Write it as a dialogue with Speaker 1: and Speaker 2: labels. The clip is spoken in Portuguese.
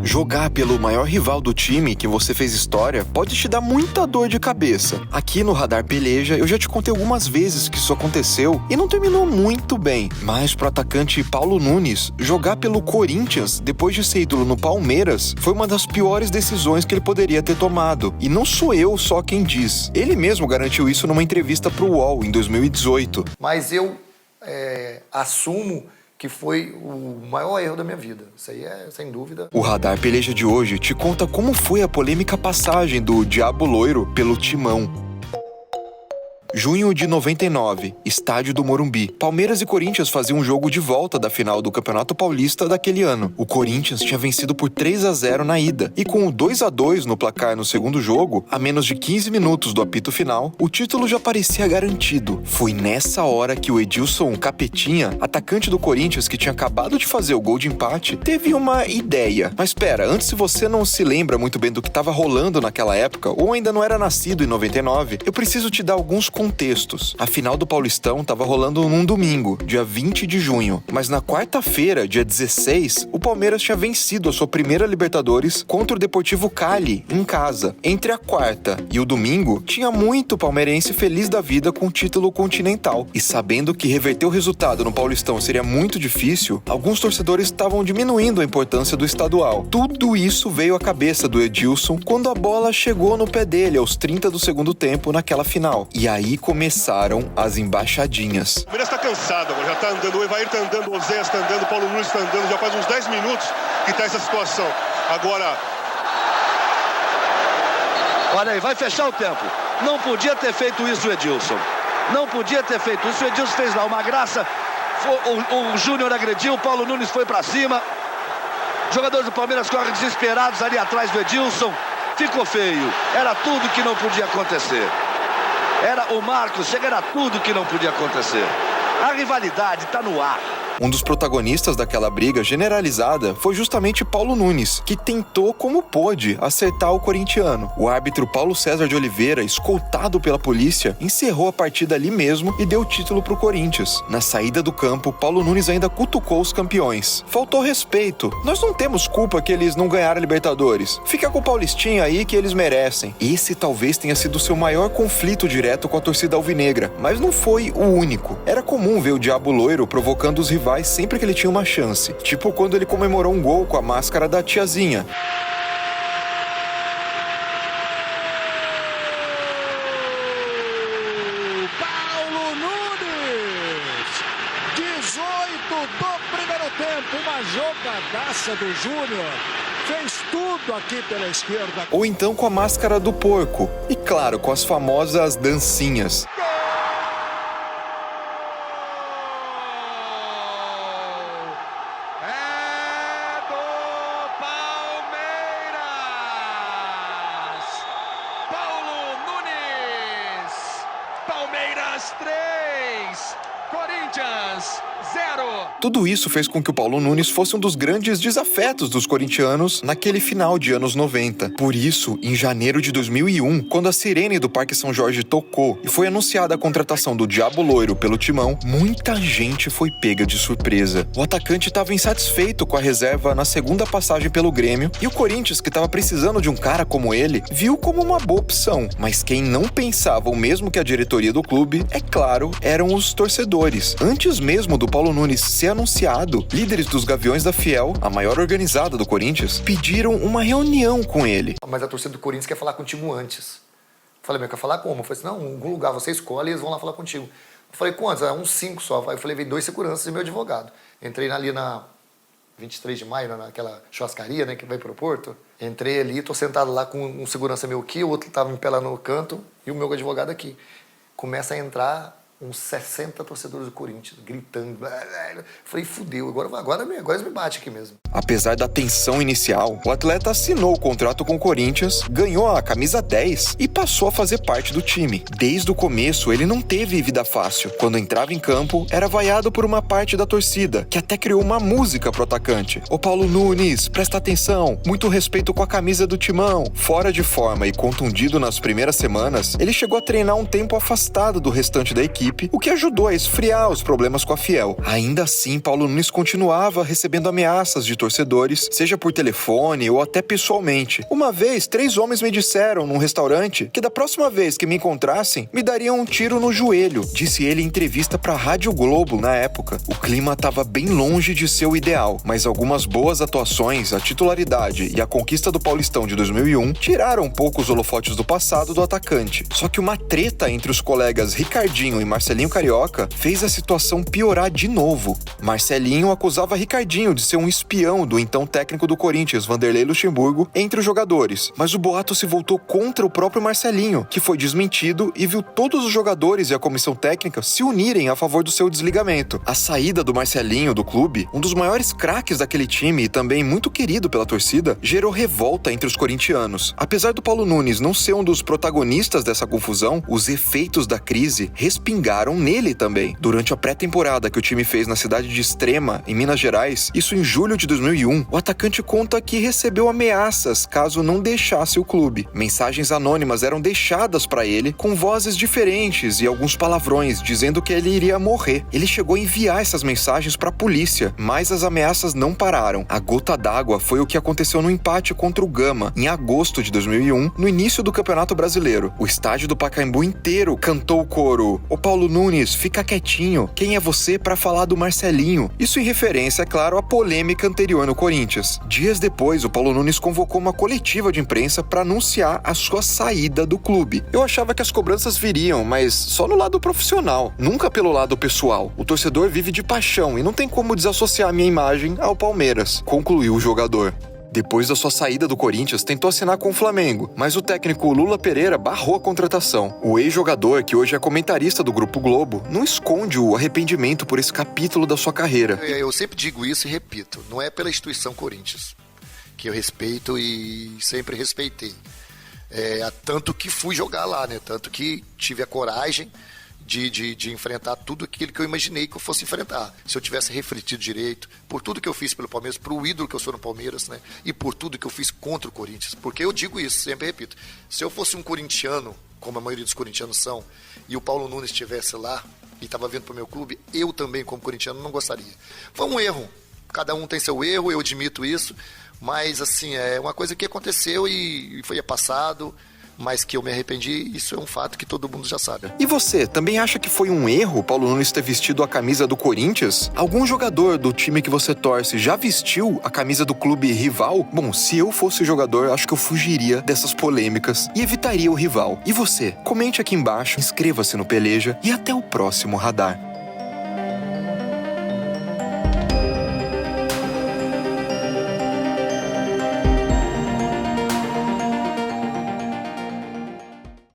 Speaker 1: Jogar pelo maior rival do time que você fez história pode te dar muita dor de cabeça. Aqui no Radar Peleja eu já te contei algumas vezes que isso aconteceu e não terminou muito bem. Mas pro atacante Paulo Nunes, jogar pelo Corinthians depois de ser ídolo no Palmeiras foi uma das piores decisões que ele poderia ter tomado. E não sou eu só quem diz. Ele mesmo garantiu isso numa entrevista pro UOL em 2018.
Speaker 2: Mas eu assumo que foi o maior erro da minha vida. Isso aí é sem dúvida.
Speaker 1: O Radar Peleja de hoje te conta como foi a polêmica passagem do Diabo Loiro pelo Timão. Junho de 99, estádio do Morumbi. Palmeiras e Corinthians faziam um jogo de volta da final do Campeonato Paulista daquele ano. O Corinthians tinha vencido por 3-0 na ida. E com o 2-2 no placar no segundo jogo, a menos de 15 minutos do apito final, o título já parecia garantido. Foi nessa hora que o Edilson Capetinha, atacante do Corinthians que tinha acabado de fazer o gol de empate, teve uma ideia. Mas pera, antes, se você não se lembra muito bem do que estava rolando naquela época, ou ainda não era nascido em 99, eu preciso te dar alguns contextos. A final do Paulistão estava rolando num domingo, dia 20 de junho, mas na quarta-feira, dia 16, o Palmeiras tinha vencido a sua primeira Libertadores contra o Deportivo Cali, em casa. Entre a quarta e o domingo, tinha muito palmeirense feliz da vida com o título continental. E sabendo que reverter o resultado no Paulistão seria muito difícil, alguns torcedores estavam diminuindo a importância do estadual. Tudo isso veio à cabeça do Edilson quando a bola chegou no pé dele aos 30 do segundo tempo naquela final. E aí começaram as embaixadinhas.
Speaker 3: O Palmeiras tá cansado, já tá andando, o Evair tá andando, o Oséias tá andando, o Paulo Nunes tá andando, já faz uns 10 minutos que tá essa situação. Agora...
Speaker 4: Olha aí, vai fechar o tempo. Não podia ter feito isso o Edilson. Não podia ter feito isso. O Edilson fez lá uma graça. O Júnior agrediu, o Paulo Nunes foi pra cima. Jogadores do Palmeiras correm desesperados ali atrás do Edilson. Ficou feio. Era tudo que não podia acontecer. Era o Marcos, chega, era tudo que não podia acontecer. A rivalidade tá no ar.
Speaker 1: Um dos protagonistas daquela briga generalizada foi justamente Paulo Nunes, que tentou como pôde acertar o corintiano. O árbitro Paulo César de Oliveira, escoltado pela polícia, encerrou a partida ali mesmo e deu o título pro Corinthians. Na saída do campo, Paulo Nunes ainda cutucou os campeões. Faltou respeito. Nós não temos culpa que eles não ganharam a Libertadores. Fica com o Paulistinha aí que eles merecem. Esse talvez tenha sido o seu maior conflito direto com a torcida alvinegra, mas não foi o único. Era comum ver o Diabo Loiro provocando os rivais sempre que ele tinha uma chance. Tipo quando ele comemorou um gol com a máscara da tiazinha.
Speaker 5: Paulo Nunes! 18 do primeiro tempo, uma jogadaça do Júnior. Fez tudo aqui pela esquerda.
Speaker 1: Ou então com a máscara do porco. E claro, com as famosas dancinhas.
Speaker 5: Palmeiras 3, Corinthians 0.
Speaker 1: Tudo isso fez com que o Paulo Nunes fosse um dos grandes desafetos dos corintianos naquele final de anos 90. Por isso, em janeiro de 2001, quando a sirene do Parque São Jorge tocou e foi anunciada a contratação do Diabo Loiro pelo Timão, muita gente foi pega de surpresa. O atacante estava insatisfeito com a reserva na segunda passagem pelo Grêmio e o Corinthians, que estava precisando de um cara como ele, viu como uma boa opção. Mas quem não pensava o mesmo que a diretoria do clube, é claro, eram os torcedores. Antes mesmo do Paulo Nunes ser anunciado, líderes dos Gaviões da Fiel, a maior organizada do Corinthians, pediram uma reunião com ele.
Speaker 2: Mas a torcida do Corinthians quer falar contigo antes. Eu falei, mas quer falar como? Eu falei assim, não, em algum lugar você escolhe e eles vão lá falar contigo. Eu falei, quantos? Uns 5 só. Eu falei, veio 2 seguranças e meu advogado. Entrei ali na 23 de maio, naquela churrascaria, né, que vai pro Porto. Entrei ali, tô sentado lá com um segurança meu aqui, o outro tava em pé lá no canto e o meu advogado aqui. Começa a entrar uns 60 torcedores do Corinthians, gritando. Falei, fudeu, agora eles me batem aqui mesmo.
Speaker 1: Apesar da tensão inicial, o atleta assinou o contrato com o Corinthians, ganhou a camisa 10 e passou a fazer parte do time. Desde o começo, ele não teve vida fácil. Quando entrava em campo, era vaiado por uma parte da torcida, que até criou uma música pro atacante. Ô Paulo Nunes, presta atenção, muito respeito com a camisa do Timão. Fora de forma e contundido nas primeiras semanas, ele chegou a treinar um tempo afastado do restante da equipe equipe, o que ajudou a esfriar os problemas com a Fiel. Ainda assim, Paulo Nunes continuava recebendo ameaças de torcedores, seja por telefone ou até pessoalmente. Uma vez, 3 homens me disseram num restaurante que da próxima vez que me encontrassem, me dariam um tiro no joelho, disse ele em entrevista pra Rádio Globo na época. O clima estava bem longe de ser o ideal, mas algumas boas atuações, a titularidade e a conquista do Paulistão de 2001 tiraram um pouco os holofotes do passado do atacante. Só que uma treta entre os colegas Ricardinho e Marcelinho Carioca fez a situação piorar de novo. Marcelinho acusava Ricardinho de ser um espião do então técnico do Corinthians, Vanderlei Luxemburgo, entre os jogadores. Mas o boato se voltou contra o próprio Marcelinho, que foi desmentido e viu todos os jogadores e a comissão técnica se unirem a favor do seu desligamento. A saída do Marcelinho do clube, um dos maiores craques daquele time e também muito querido pela torcida, gerou revolta entre os corintianos. Apesar do Paulo Nunes não ser um dos protagonistas dessa confusão, os efeitos da crise respingaram nele também. Durante a pré-temporada que o time fez na cidade de Extrema, em Minas Gerais, isso em julho de 2001, o atacante conta que recebeu ameaças caso não deixasse o clube. Mensagens anônimas eram deixadas para ele com vozes diferentes e alguns palavrões, dizendo que ele iria morrer. Ele chegou a enviar essas mensagens para a polícia, mas as ameaças não pararam. A gota d'água foi o que aconteceu no empate contra o Gama, em agosto de 2001, no início do Campeonato Brasileiro. O estádio do Pacaembu inteiro cantou o coro: "Ô Paulo Nunes, fica quietinho, quem é você para falar do Marcelinho?" Isso em referência, é claro, à polêmica anterior no Corinthians. Dias depois, o Paulo Nunes convocou uma coletiva de imprensa para anunciar a sua saída do clube. Eu achava que as cobranças viriam, mas só no lado profissional, nunca pelo lado pessoal. O torcedor vive de paixão e não tem como desassociar a minha imagem ao Palmeiras, concluiu o jogador. Depois da sua saída do Corinthians, tentou assinar com o Flamengo, mas o técnico Lula Pereira barrou a contratação. O ex-jogador, que hoje é comentarista do Grupo Globo, não esconde o arrependimento por esse capítulo da sua carreira.
Speaker 2: Eu sempre digo isso e repito, não é pela instituição Corinthians, que eu respeito e sempre respeitei. Tanto que fui jogar lá, né? Tanto que tive a coragem de enfrentar tudo aquilo que eu imaginei que eu fosse enfrentar. Se eu tivesse refletido direito, por tudo que eu fiz pelo Palmeiras, pro ídolo que eu sou no Palmeiras, né? E por tudo que eu fiz contra o Corinthians. Porque eu digo isso, sempre repito. Se eu fosse um corintiano, como a maioria dos corintianos são, e o Paulo Nunes estivesse lá e estava vindo pro meu clube, eu também, como corintiano, não gostaria. Foi um erro. Cada um tem seu erro, eu admito isso. Mas, assim, é uma coisa que aconteceu e foi passado. Mas que eu me arrependi, isso é um fato que todo mundo já sabe.
Speaker 1: E você, também acha que foi um erro o Paulo Nunes ter vestido a camisa do Corinthians? Algum jogador do time que você torce já vestiu a camisa do clube rival? Bom, se eu fosse jogador, acho que eu fugiria dessas polêmicas e evitaria o rival. E você? Comente aqui embaixo, inscreva-se no Peleja e até o próximo Radar.